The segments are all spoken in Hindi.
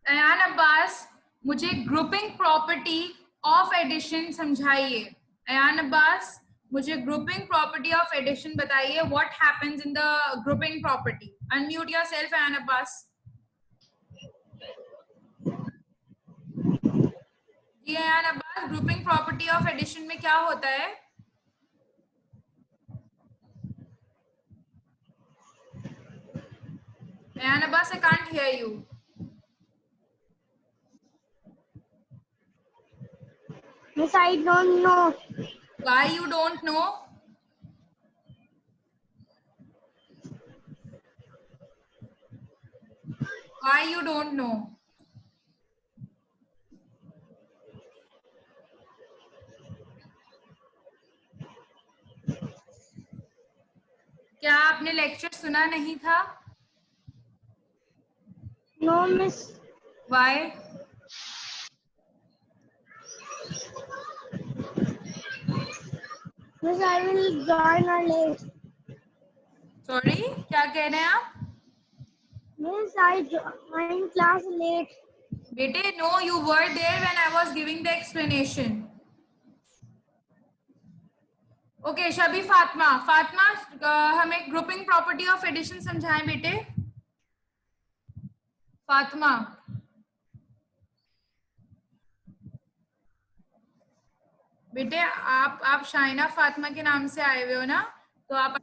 अयान अब्बास, मुझे ग्रुपिंग प्रॉपर्टी ऑफ एडिशन समझाइए। अयान अब्बास, मुझे ग्रुपिंग प्रॉपर्टी ऑफ एडिशन बताइए। What happens in the grouping property? Unmute yourself Ayan Abbas. जी Ayan Abbas, grouping property of addition में क्या होता है? Ayan Abbas, I can't hear you. Miss, I don't know. Why you don't know? Why you don't know? क्या आपने लेक्चर सुना नहीं था? No, Miss. Why? Miss, I will join her late. Sorry, क्या कह रहे हैं आप? Miss, I joined class late. बेटे, no, you were there when I was giving the explanation. Okay, शबी Fatima, हमें ग्रुपिंग प्रॉपर्टी ऑफ एडिशन समझाएं बेटे। फातिमा, बेटे आप शाइना फातिमा के नाम से आए हुए हो ना, तो आप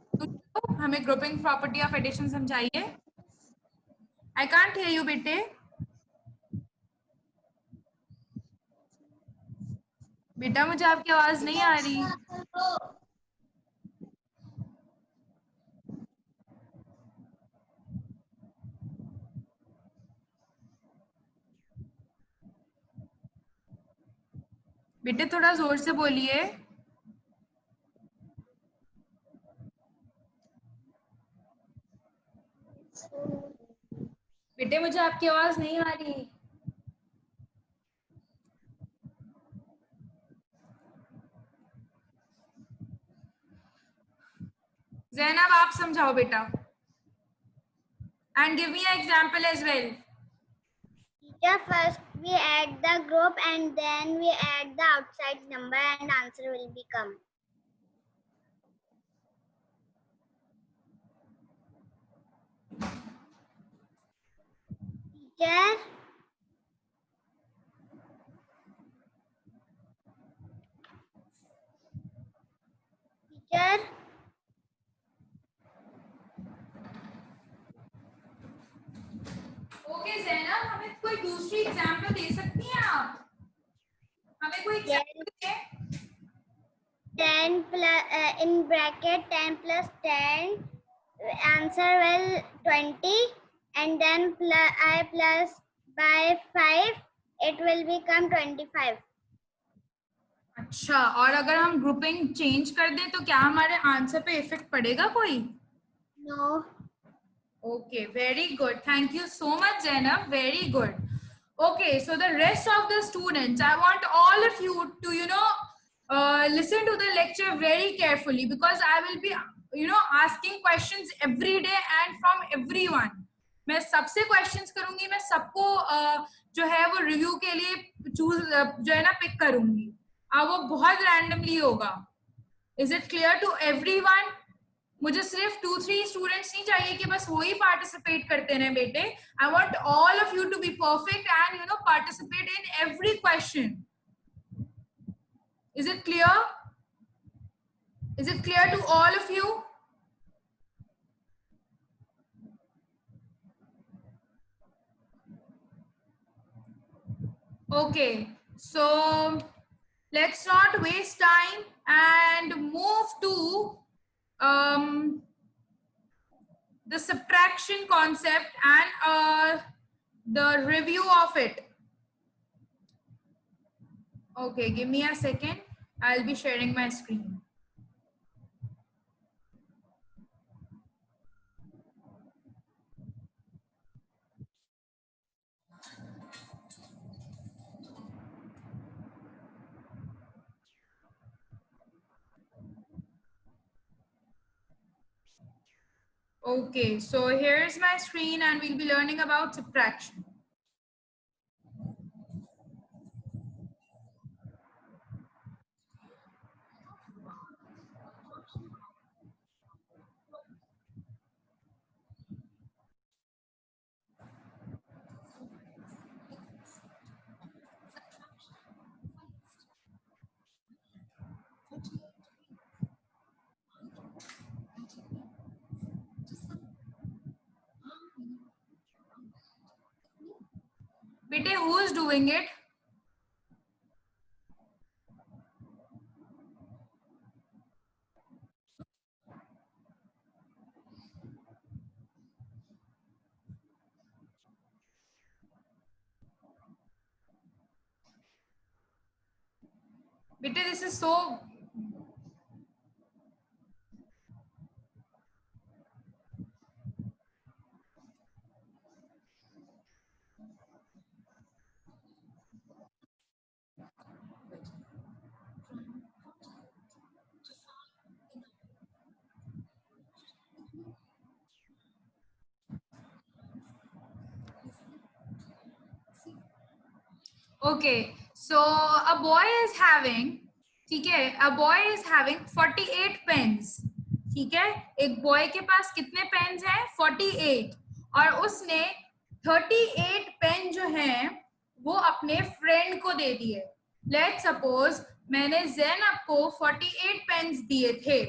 हमें ग्रुपिंग प्रॉपर्टी ऑफ एडिशन समझाइए। आई कांट हियर यू बेटे। बेटा मुझे आपकी आवाज नहीं आ रही। बेटे थोड़ा जोर से बोलिए। बेटे मुझे आपकी आवाज नहीं आ रही। जैनब, आप समझाओ बेटा। And give me example as well. Teacher, first we add the group and then we add the outside number and answer will become. Teacher. Teacher. Okay Zainab, हमें कोई दूसरी एग्जांपल दे सकती हैं आप? हमें कोई एग्जांपल दें। 10 plus in bracket 10 plus 10 answer will 20 and then I plus by 5 it will become 25. अच्छा, और अगर हम ग्रुपिंग चेंज कर दें तो क्या हमारे आंसर पे इफेक्ट पड़ेगा कोई? No. Okay, very good. Thank you so much, Zainab. Very good. Okay, so the rest of the students, I want all of you to, listen to the lecture very carefully because I will be, asking questions every day and from everyone. मैं सबसे क्वेश्चंस करूंगी, मैं सबको जो है वो रिव्यू के लिए चूज जो है ना पिक करूंगी। वो बहुत रैंडमली होगा। Is it clear to everyone? मुझे सिर्फ 2-3 स्टूडेंट्स नहीं चाहिए कि बस वही पार्टिसिपेट करते रहे बेटे। I want all of you to be perfect and participate in every question. Is it clear? Is it clear to all of you? Okay, so let's not waste time and move to the subtraction concept and the review of it. Okay, give me a second. I'll be sharing my screen. Okay, so here's my screen and we'll be learning about subtraction. Okay, who is doing it? Beta, this is so. Okay, so a boy is having, ठीक है, a boy is having 48 pens. ठीक है, एक बॉय के पास कितने पेन्स हैं? 48. और उसने 38 पेन जो हैं वो अपने फ्रेंड को दे दिए. लेट्स सपोज मैंने ज़ैनब को 48 पेन्स दिए थे.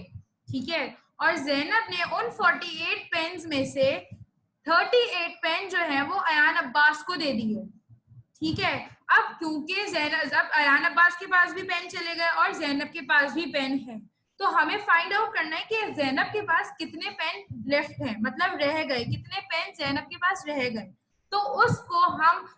ठीक है, और ज़ैनब ने उन 48 पेन्स में से 38 पेन जो है वो अयान अब्बास को दे दिए. ठीक है, अब क्योंकि ज़ैनब, अब अयान अब्बास के पास भी पेन चले गए और ज़ैनब के पास भी पेन है, तो हमें फाइंड आउट करना है कि ज़ैनब के पास कितने पेन लेफ्ट हैं, मतलब रह गए, कितने पेन ज़ैनब के पास रह गए. तो उसको हम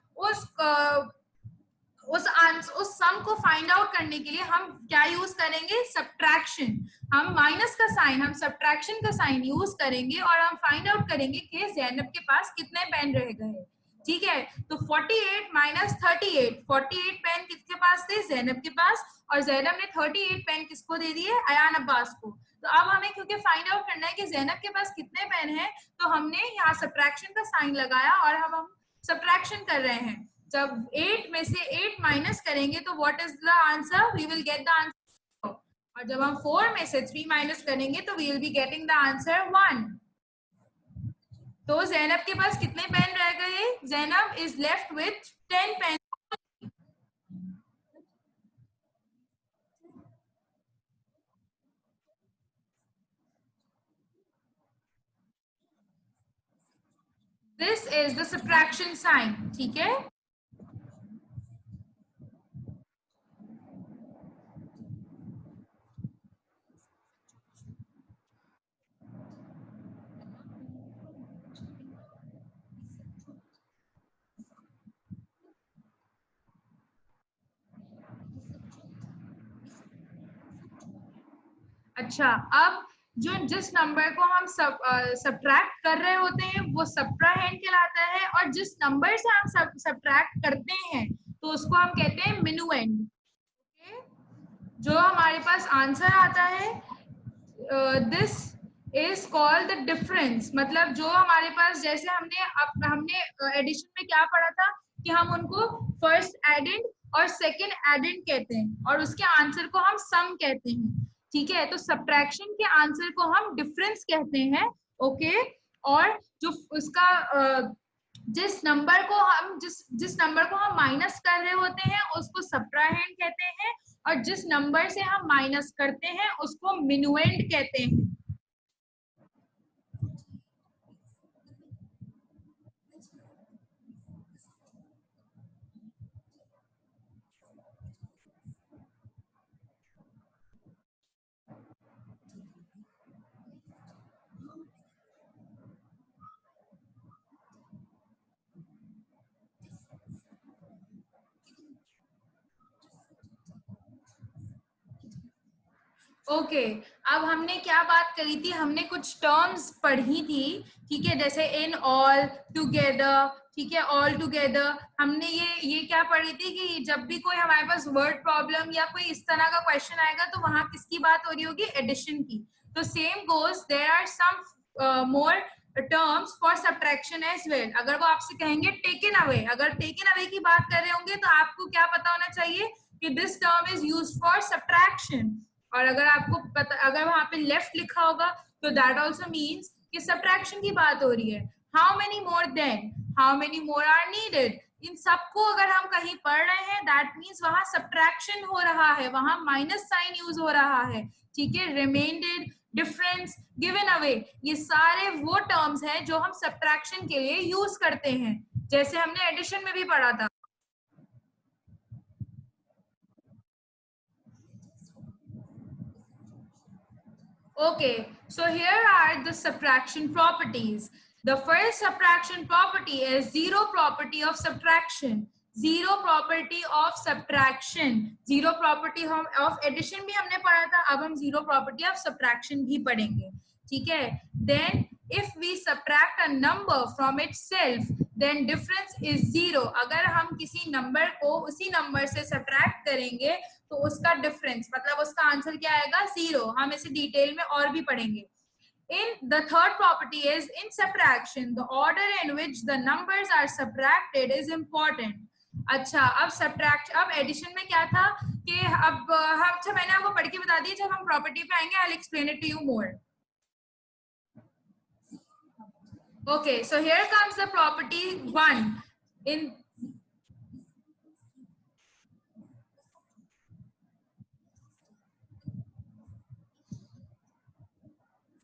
उस सम को फाइंड आउट करने के लिए हम क्या यूज करेंगे? सब्ट्रैक्शन. हम माइनस का साइन, हम सब्ट्रैक्शन का साइन यूज करेंगे और हम फाइंड आउट करेंगे कि ज़ैनब के पास कितने पेन रह गए. ठीक है, तो 48 माइनस 38, 48 पेन किसके पास थे? ज़ैनब के पास. और ज़ैनब ने 38 पेन किसको दे दिए? अयान अब्बास को. तो अब हमें क्योंकि फाइंड आउट करना है कि ज़ैनब के पास कितने पेन हैं, तो हमने यहाँ सब्ट्रैक्शन का साइन लगाया और अब हम सब्ट्रैक्शन कर रहे हैं. जब 8 में से 8 माइनस करेंगे तो what is the answer? We will get the answer. और जब हम 4 में से 3 माइनस करेंगे तो we will be getting the answer 1. तो ज़ैनब के पास कितने पेन रह गए? Zainab is left with 10 pen. This is the subtraction sign. ठीक है, अच्छा, अब जिस नंबर को हम सब्ट्रैक्ट कर रहे होते हैं वो सब्ट्राहेंड कहलाता है, और जिस नंबर से हम सब्ट्रैक्ट करते हैं तो उसको हम कहते हैं मिनुएंड. जो हमारे पास आंसर आता है, this is called the difference. मतलब जो हमारे पास, जैसे हमने एडिशन में क्या पढ़ा था कि हम उनको फर्स्ट एडेंड और सेकंड एडेंड कहते हैं और उसके आंसर को हम सम कहते हैं. ठीक है, तो सब्ट्रैक्शन के आंसर को हम डिफरेंस कहते हैं. ओके, और जो उसका जिस नंबर को हम माइनस कर रहे होते हैं उसको सब्ट्राहेंड कहते हैं, और जिस नंबर से हम माइनस करते हैं उसको मिनुएंड कहते हैं. ओके, अब हमने क्या बात करी थी? हमने कुछ टर्म्स पढ़ी थी. ठीक है, जैसे इन ऑल, टुगेदर. ठीक है, ऑल टुगेदर. हमने ये क्या पढ़ी थी कि जब भी कोई हमारे पास वर्ड प्रॉब्लम या कोई इस तरह का क्वेश्चन आएगा तो वहां किसकी बात हो रही होगी? एडिशन की. तो same goes, there are some more terms for subtraction as well. अगर वो आपसे कहेंगे टेकन अवे, अगर टेकन अवे की बात कर रहे होंगे तो आपको क्या पता होना चाहिए कि this term is used for subtraction. और अगर आपको पता, अगर वहां पे लेफ्ट लिखा होगा तो दैट आल्सो मींस कि सब्ट्रैक्शन की बात हो रही है. How many more than, how many more are needed, इन सबको अगर हम कहीं पढ़ रहे हैं दैट मींस वहां सब्ट्रैक्शन हो रहा है, वहां माइनस साइन यूज हो रहा है. ठीक है, रिमाइंडर, डिफरेंस, गिवन अवे, ये सारे वो टर्म्स हैं जो हम सब्ट्रैक्शन के लिए यूज करते हैं, जैसे हमने एडिशन में भी पढ़ा था. Okay, so here are the subtraction properties. The first subtraction property is zero property of subtraction. Zero property of subtraction. Zero property of addition भी हमने पढ़ा था, अब हम zero property of subtraction भी पढ़ेंगे. ठीक है? Then if we subtract a number from itself, then difference is zero. अगर हम किसी number को उसी number से subtract करेंगे तो उसका डिफरेंस मतलब उसका आंसर क्या आएगा, जीरो. हम इसे डिटेल में और भी पढ़ेंगे. In the third property is in subtraction, the order in which the numbers are subtracted is important. अच्छा, अब सब्ट्रैक्ट, अब एडिशन में क्या था कि अब अच्छा मैंने आपको पढ़ के बता दी, जब हम प्रॉपर्टी पे आएंगे I will explain it to you more. Okay, so here comes the property 1 in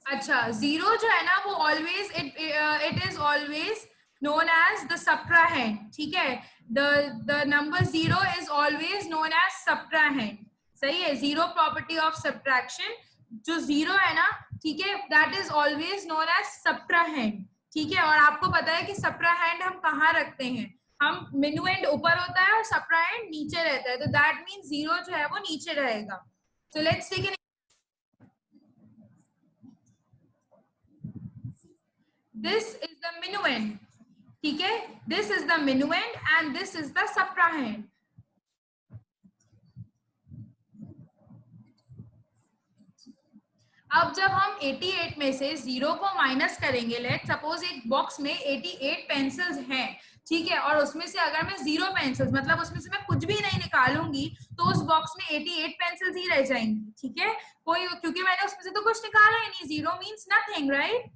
अच्छा, जीरो जो है ना वो always it is always known as the subtrahend. ठीक है, the number zero is always known as subtrahend. सही है, जीरो प्रॉपर्टी ऑफ सब्ट्रैक्शन, जो जीरो है ना, ठीक है, that is always known as subtrahend. ठीक है, और आपको पता है कि सब्ट्राहेंड हम कहाँ रखते हैं, हम मिनुएंड ऊपर होता है और सब्ट्राहेंड नीचे रहता है, तो दैट मीन जीरो जो है वो नीचे रहेगा. So let's take an. This is the minuend. ठीक है, this is the minuend and this is the subtrahend. अब जब हम 88 में से 0 को माइनस करेंगे, लेट सपोज एक बॉक्स में 88 पेंसिल्स हैं, ठीक है, और उसमें से अगर मैं 0 पेंसिल्स मतलब उसमें से मैं कुछ भी नहीं निकालूंगी तो उस बॉक्स में 88 पेंसिल्स ही रह जाएंगी. ठीक है, कोई, क्योंकि मैंने उसमें से तो कुछ निकाला ही नहीं, zero means nothing, right.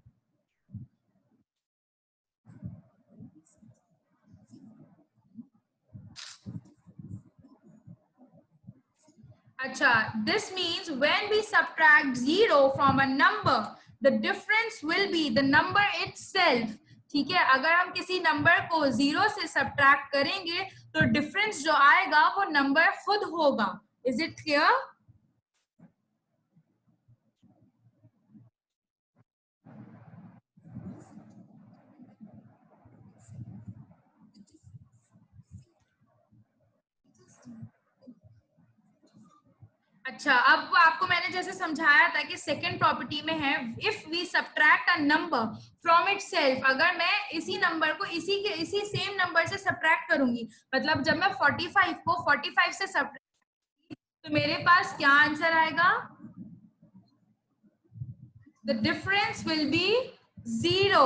Acha, this means when we subtract 0 from a number, the difference will be the number itself. ठीक है, अगर हम किसी नंबर को 0 से सब्ट्रैक्ट करेंगे तो डिफरेंस जो आएगा वो नंबर खुद होगा. Is it clear? अच्छा, अब आपको मैंने जैसे समझाया था कि सेकंड प्रॉपर्टी में है if we subtract a number from itself. अगर मैं इसी नंबर को इसी सेम नंबर से सब्ट्रैक्ट करूंगी, मतलब जब मैं 45 को 45 से सब्ट्रैक्ट, तो मेरे पास क्या आंसर आएगा, द डिफरेंस विल बी 0.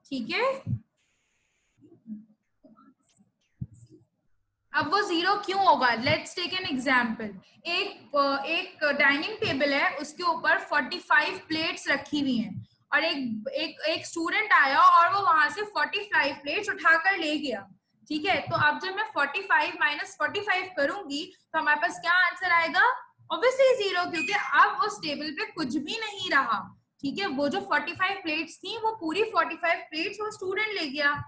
ठीक है, अब वो 0 क्यों होगा, लेट्स टेक एन एग्जाम्पल. एक डाइनिंग टेबल है, उसके ऊपर 45 प्लेट्स रखी हुई हैं और एक स्टूडेंट आया और वो वहां से 45 प्लेट्स उठाकर ले गया. ठीक है, तो अब जब मैं 45 माइनस 45 करूंगी तो हमारे पास क्या आंसर आएगा, ऑब्वियसली 0, क्योंकि अब उस टेबल पे कुछ भी नहीं रहा. ठीक है, वो जो 45 प्लेट्स थी वो पूरी 45 प्लेट्स वो स्टूडेंट ले गया.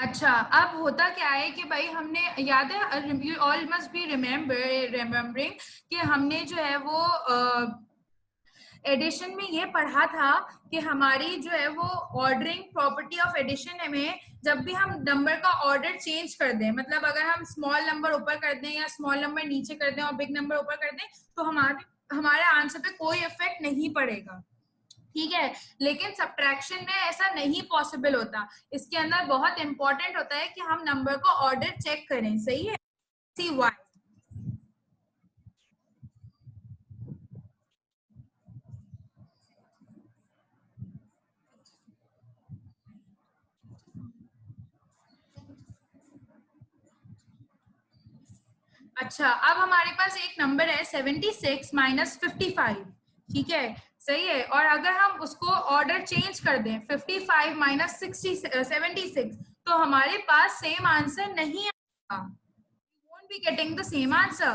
अच्छा, अब होता क्या है कि भाई हमने, याद है, you all must be remembering कि हमने जो है वो एडिशन में ये पढ़ा था कि हमारी जो है वो ऑर्डरिंग प्रॉपर्टी ऑफ एडिशन में, जब भी हम नंबर का ऑर्डर चेंज कर दें, मतलब अगर हम स्मॉल नंबर ऊपर कर दें या स्मॉल नंबर नीचे कर दें और बिग नंबर ऊपर कर दें, तो हमारे आंसर पे कोई इफेक्ट नहीं पड़ेगा. ठीक है, लेकिन सब्ट्रैक्शन में ऐसा नहीं पॉसिबल होता. इसके अंदर बहुत इंपॉर्टेंट होता है कि हम नंबर को ऑर्डर चेक करें. सही है, सी वाई. अच्छा, अब हमारे पास एक नंबर है 76 माइनस 55. ठीक है, सही है, और अगर हम उसको ऑर्डर चेंज कर दें 55 माइनस 76, तो हमारे पास सेम आंसर नहीं आएगा. be getting the same answer.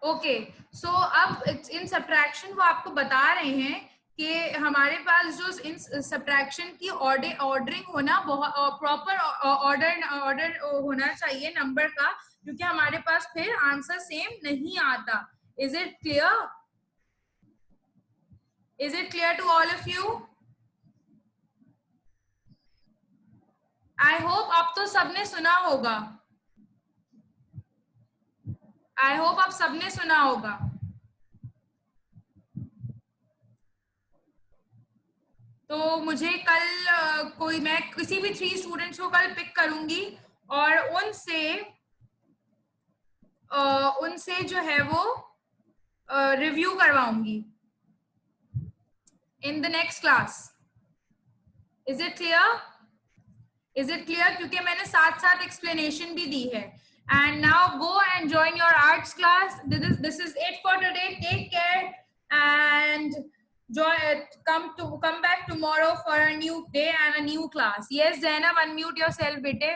Okay so अब इन सब्ट्रैक्शन वो आपको बता रहे हैं कि हमारे पास जो इन सब्ट्रैक्शन की ऑर्डरिंग होना बहुत प्रॉपर ऑर्डर होना चाहिए नंबर का, क्योंकि हमारे पास फिर आंसर सेम नहीं आता. Is it clear? Is it clear to all of you? I hope अब तो सबने सुना होगा. आई होप आप सबने सुना होगा. तो मुझे कल मैं किसी भी 3 स्टूडेंट्स को कल पिक करूंगी और उनसे जो है वो रिव्यू करवाऊंगी in the next class. Is it clear? Is it clear? क्योंकि मैंने साथ साथ एक्सप्लेनेशन भी दी है. And now go and join your arts class. This is it for today. Take care and come back tomorrow for a new day and a new class. Yes, Zainab, unmute yourself, बेटे.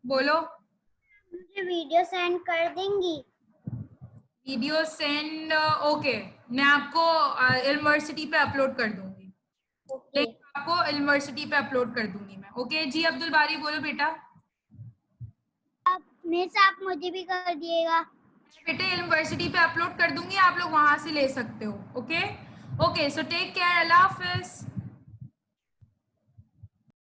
बोलो. मुझे वीडियो सेंड कर देंगी? वीडियो सेंड ओके, मैं आपको यूनिवर्सिटी पे अपलोड कर दूंगी. ओके. आपको यूनिवर्सिटी पे अपलोड कर दूंगी मैं. ओके जी अब्दुल बारी बोलो बेटा. मेरे साथ मुझे भी कर दिएगा. बेटे यूनिवर्सिटी पे अपलोड कर दूंगी, आप लोग वहां से ले सकते हो. Okay okay so take care. अल्लाह हाफिज.